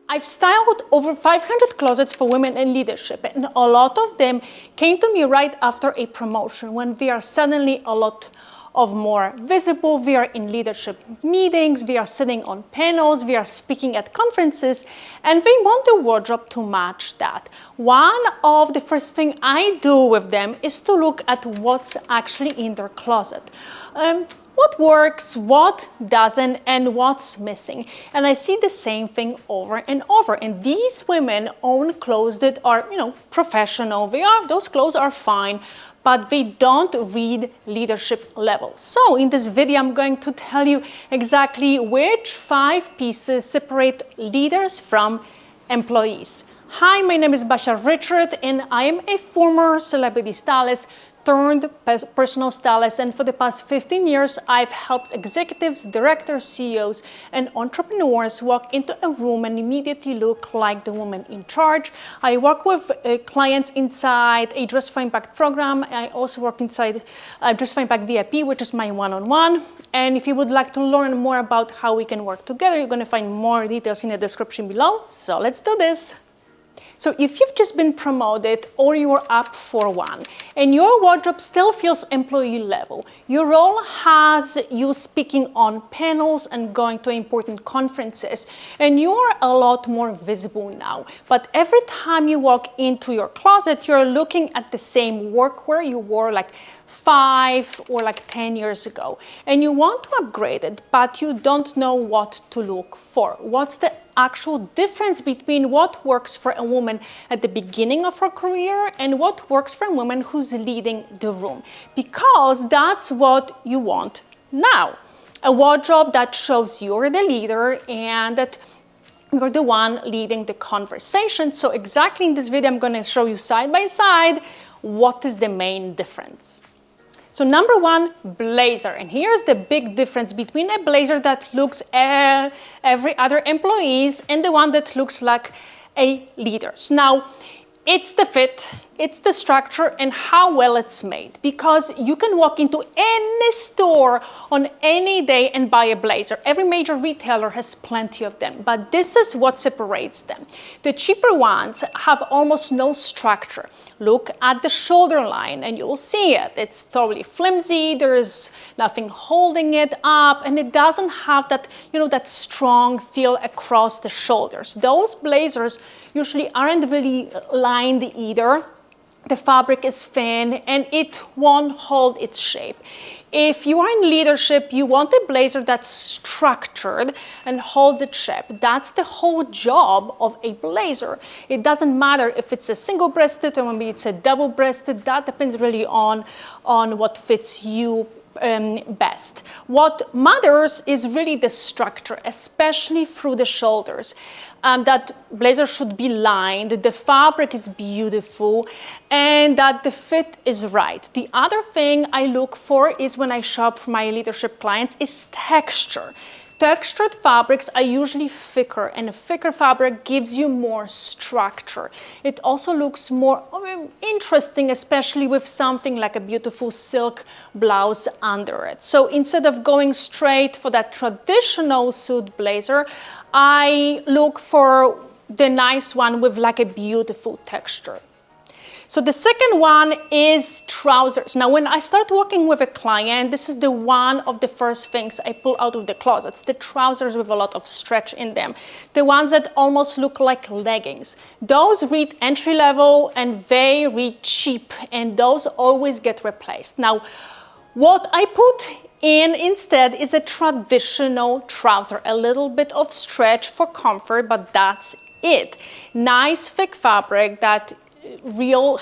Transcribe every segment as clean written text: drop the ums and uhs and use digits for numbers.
I've styled over 500 closets for women in leadership, and a lot of them came to me right after a promotion when we are suddenly a lot of more visible. We are in leadership meetings, we are sitting on panels, we are speaking at conferences, and we want the wardrobe to match that. One of the first things I do with them is to look at what's actually in their closet. What works, what doesn't, and what's missing. And I see the same thing over and over. And these women own clothes that are, professional. Those clothes are fine, but they don't read leadership level. So in this video, I'm going to tell you exactly which 5 pieces separate leaders from employees. Hi, my name is Basia Richard, and I am a former celebrity stylist turned personal stylist, and for the past 15 years I've helped executives, directors, CEOs, and entrepreneurs walk into a room and immediately look like the woman in charge. I work with clients inside a Dress for Impact program. I also work inside Dress for Impact VIP, which is my one-on-one. And if you would like to learn more about how we can work together, you're going to find more details in the description below. So let's do this. So if you've just been promoted or you're up for one and your wardrobe still feels employee level, your role has you speaking on panels and going to important conferences, and you're a lot more visible now. But every time you walk into your closet, you're looking at the same workwear you wore like 5 or like 10 years ago, and you want to upgrade it, but you don't know what to look for. What's the actual difference between what works for a woman at the beginning of her career and what works for a woman who's leading the room? Because that's what you want now. A wardrobe that shows you're the leader and that you're the one leading the conversation. So exactly in this video, I'm going to show you side by side what is the main difference. So number 1, blazer. And here's the big difference between a blazer that looks every other employee's and the one that looks like a leader's. Now, it's the fit, it's the structure, and how well it's made. Because you can walk into any store on any day and buy a blazer. Every major retailer has plenty of them, but this is what separates them. The cheaper ones have almost no structure. Look at the shoulder line and you'll see it. It's totally flimsy, there's nothing holding it up, and it doesn't have that, that strong feel across the shoulders. Those blazers usually aren't really lined either. The fabric is thin and it won't hold its shape. If you are in leadership, you want a blazer that's structured and holds its shape. That's the whole job of a blazer. It doesn't matter if it's a single-breasted or maybe it's a double-breasted. That depends really on what fits you best. What matters is really the structure, especially through the shoulders. That blazer should be lined, the fabric is beautiful, and that the fit is right. The other thing I look for is when I shop for my leadership clients is texture. Textured fabrics are usually thicker, and a thicker fabric gives you more structure. It also looks more interesting, especially with something like a beautiful silk blouse under it. So instead of going straight for that traditional suit blazer, I look for the nice one with like a beautiful texture. So the second one is trousers. Now, when I start working with a client, this is one of the first things I pull out of the closets, the trousers with a lot of stretch in them. The ones that almost look like leggings. Those read entry level and they read cheap, and those always get replaced. Now, what I put in instead is a traditional trouser, a little bit of stretch for comfort, but that's it. Nice thick fabric that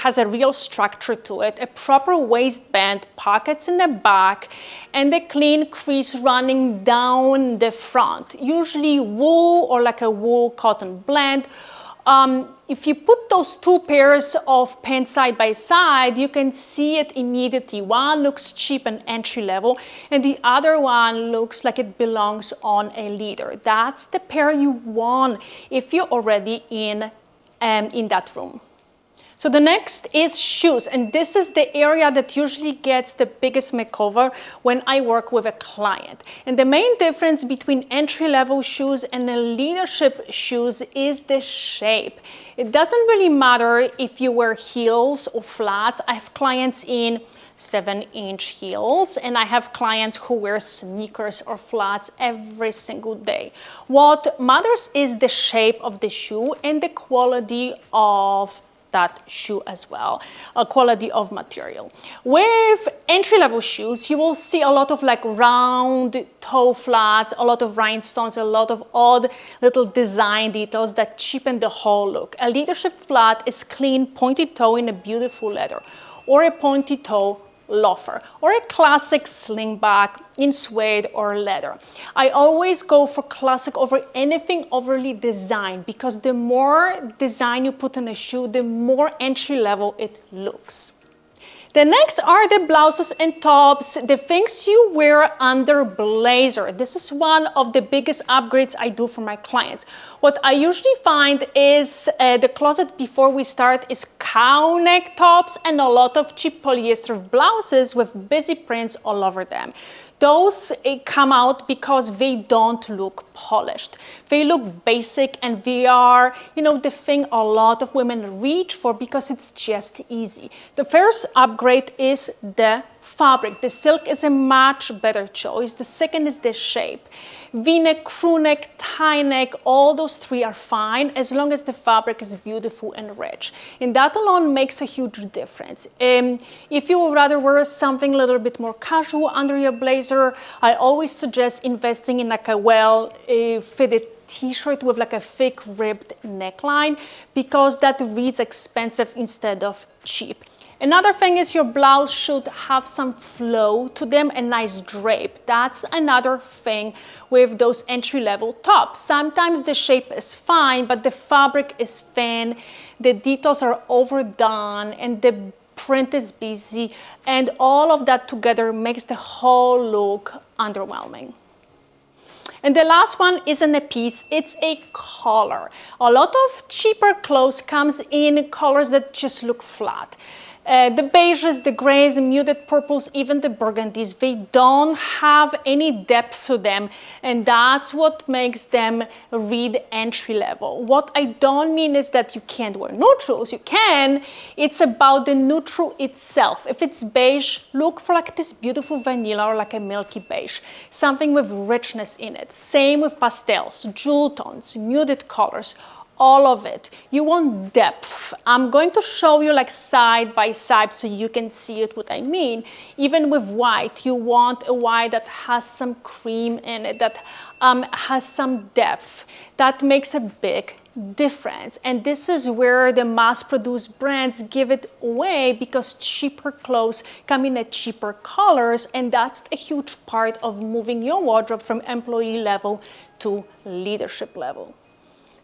has a real structure to it, a proper waistband, pockets in the back, and a clean crease running down the front, usually wool or like a wool cotton blend. If you put those 2 pairs of pants side by side, you can see it immediately. One looks cheap and entry level, and the other one looks like it belongs on a leader. That's the pair you want if you're already in that room. So the next is shoes, and this is the area that usually gets the biggest makeover when I work with a client. And the main difference between entry-level shoes and the leadership shoes is the shape. It doesn't really matter if you wear heels or flats. I have clients in 7-inch heels, and I have clients who wear sneakers or flats every single day. What matters is the shape of the shoe and the quality of that shoe as well, a quality of material. With entry-level shoes, you will see a lot of like round toe flats, a lot of rhinestones, a lot of odd little design details that cheapen the whole look. A leadership flat is clean, pointed toe in a beautiful leather, or a pointy toe loafer, or a classic slingback in suede or leather. I always go for classic over anything overly designed, because the more design you put on a shoe, the more entry level it looks. The next are the blouses and tops, the things you wear under blazer. This is one of the biggest upgrades I do for my clients. What I usually find is the closet before we start is cow neck tops and a lot of cheap polyester blouses with busy prints all over them. Those come out because they don't look polished. They look basic, and they are, the thing a lot of women reach for because it's just easy. The first upgrade is the fabric. The silk is a much better choice. The second is the shape. V-neck, crew neck, tie neck, all those three are fine as long as the fabric is beautiful and rich. And that alone makes a huge difference. If you would rather wear something a little bit more casual under your blazer, I always suggest investing in like a well-fitted t-shirt with like a thick ribbed neckline, because that reads expensive instead of cheap. Another thing is your blouse should have some flow to them, a nice drape. That's another thing with those entry-level tops. Sometimes the shape is fine, but the fabric is thin, the details are overdone, and the print is busy, and all of that together makes the whole look underwhelming. And the last one isn't a piece, it's a color. A lot of cheaper clothes comes in colors that just look flat. The beiges, the grays, the muted purples, even the burgundies, they don't have any depth to them, and that's what makes them read entry level. What I don't mean is that you can't wear neutrals, you can. It's about the neutral itself. If it's beige, look for like this beautiful vanilla or like a milky beige, something with richness in it. Same with pastels, jewel tones, muted colors. All of it. You want depth. I'm going to show you like side by side so you can see it, what I mean. Even with white, you want a white that has some cream in it, that has some depth. That makes a big difference. And this is where the mass-produced brands give it away, because cheaper clothes come in at cheaper colors, and that's a huge part of moving your wardrobe from employee level to leadership level.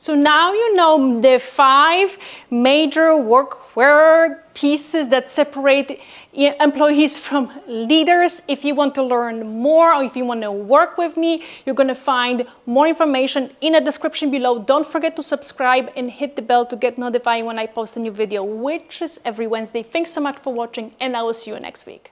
So now you know the 5 major workwear pieces that separate employees from leaders. If you want to learn more, or if you want to work with me, you're going to find more information in the description below. Don't forget to subscribe and hit the bell to get notified when I post a new video, which is every Wednesday. Thanks so much for watching, and I will see you next week.